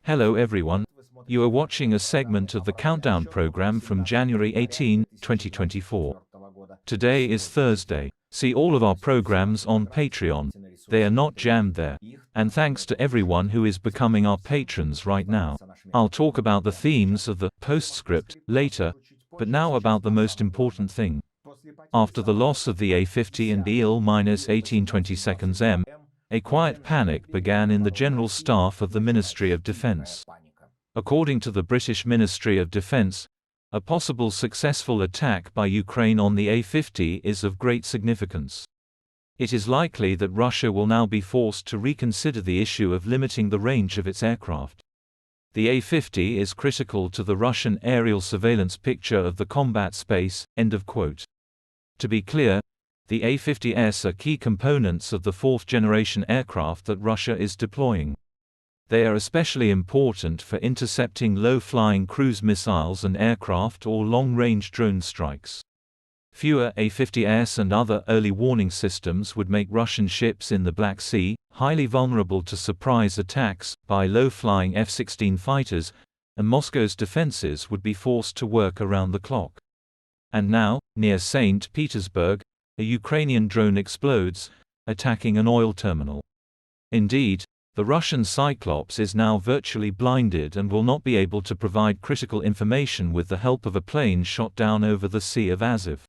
Hello everyone. You are watching a segment of the Countdown program from January 18, 2024. Today is Thursday. See all of our programs on Patreon. They are not jammed there. And thanks to everyone who is becoming our patrons right now. I'll talk about the themes of the postscript later, but now about the most important thing. After the loss of the A-50 and EL-1820 a quiet panic began in the General Staff of the Ministry of Defense. According to the British Ministry of Defense, a possible successful attack by Ukraine on the A-50 is of great significance. It is likely that Russia will now be forced to reconsider the issue of limiting the range of its aircraft. The A-50 is critical to the Russian aerial surveillance picture of the combat space. End of quote. To be clear, the A-50s are key components of the fourth-generation aircraft that Russia is deploying. They are especially important for intercepting low-flying cruise missiles and aircraft or long-range drone strikes. Fewer A-50s and other early warning systems would make Russian ships in the Black Sea highly vulnerable to surprise attacks by low-flying F-16 fighters, and Moscow's defenses would be forced to work around the clock. And now, near St. Petersburg, a Ukrainian drone explodes, attacking an oil terminal. Indeed, the Russian Cyclops is now virtually blinded and will not be able to provide critical information with the help of a plane shot down over the Sea of Azov.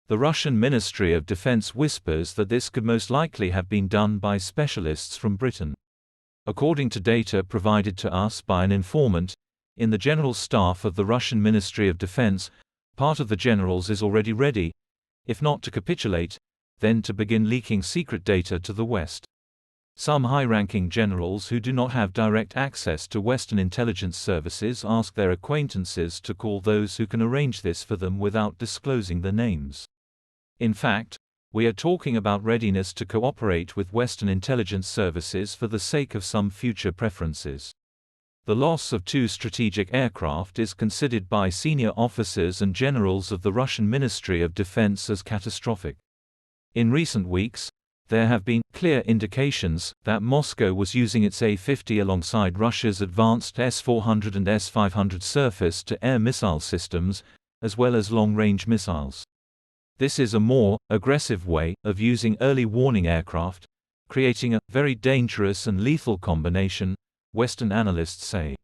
The Russian Ministry of Defense whispers that this could most likely have been done by specialists from Britain. According to data provided to us by an informant, in the General Staff of the Russian Ministry of Defense, part of the generals is already ready, if not to capitulate, then to begin leaking secret data to the West. Some high-ranking generals who do not have direct access to Western intelligence services ask their acquaintances to call those who can arrange this for them without disclosing their names. In fact, we are talking about readiness to cooperate with Western intelligence services for the sake of some future preferences. The loss of two strategic aircraft is considered by senior officers and generals of the Russian Ministry of Defense as catastrophic. In recent weeks, there have been clear indications that Moscow was using its A-50 alongside Russia's advanced S-400 and S-500 surface-to-air missile systems, as well as long-range missiles. This is a more aggressive way of using early warning aircraft, creating a very dangerous and lethal combination, Western analysts say.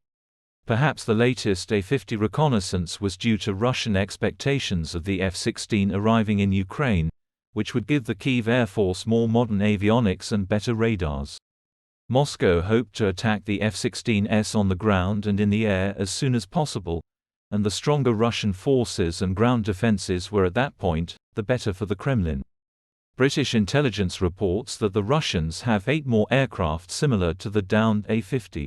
Perhaps the latest A-50 reconnaissance was due to Russian expectations of the F-16 arriving in Ukraine, which would give the Kyiv Air Force more modern avionics and better radars. Moscow hoped to attack the F-16s on the ground and in the air as soon as possible, and the stronger Russian forces and ground defenses were at that point, the better for the Kremlin. British intelligence reports that the Russians have 8 more aircraft similar to the downed A-50.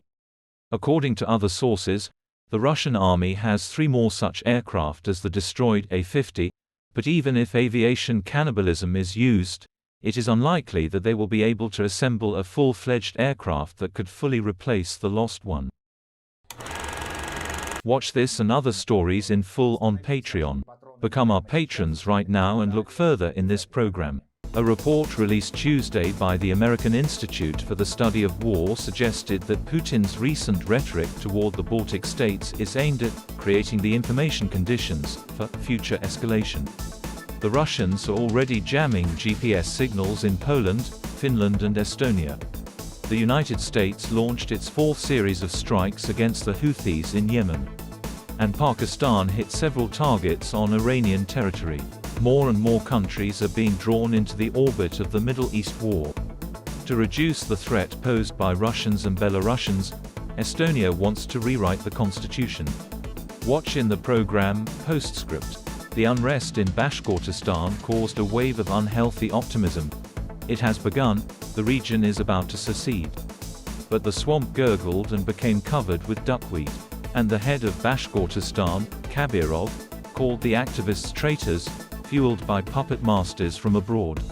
According to other sources, the Russian army has 3 more such aircraft as the destroyed A-50, but even if aviation cannibalism is used, it is unlikely that they will be able to assemble a full-fledged aircraft that could fully replace the lost one. Watch this and other stories in full on Patreon. Become our patrons right now and look further in this program. A report released Tuesday by the American Institute for the Study of War suggested that Putin's recent rhetoric toward the Baltic states is aimed at creating the information conditions for future escalation. The Russians are already jamming GPS signals in Poland, Finland and Estonia. The United States launched its 4th series of strikes against the Houthis in Yemen. And Pakistan hit several targets on Iranian territory. More and more countries are being drawn into the orbit of the Middle East war. To reduce the threat posed by Russians and Belarusians, Estonia wants to rewrite the constitution. Watch in the program, Postscript. The unrest in Bashkortostan caused a wave of unhealthy optimism. It has begun, the region is about to secede. But the swamp gurgled and became covered with duckweed. And the head of Bashkortostan, Kabirov, called the activists traitors, fueled by puppet masters from abroad.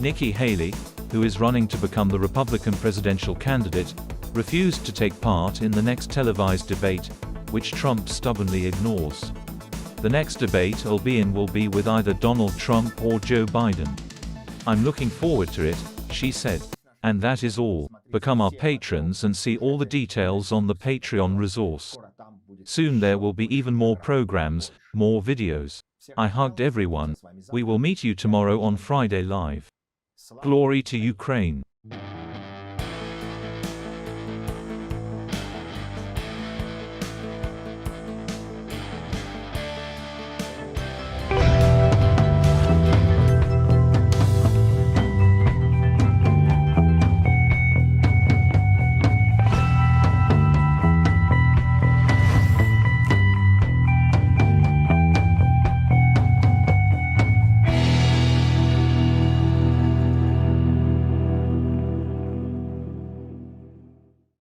Nikki Haley, who is running to become the Republican presidential candidate, refused to take part in the next televised debate, which Trump stubbornly ignores. The next debate I'll be in will be with either Donald Trump or Joe Biden. I'm looking forward to it, she said. And that is all. Become our patrons and see all the details on the Patreon resource. Soon there will be even more programs, more videos. I hugged everyone. We will meet you tomorrow on Friday Live. Glory to Ukraine.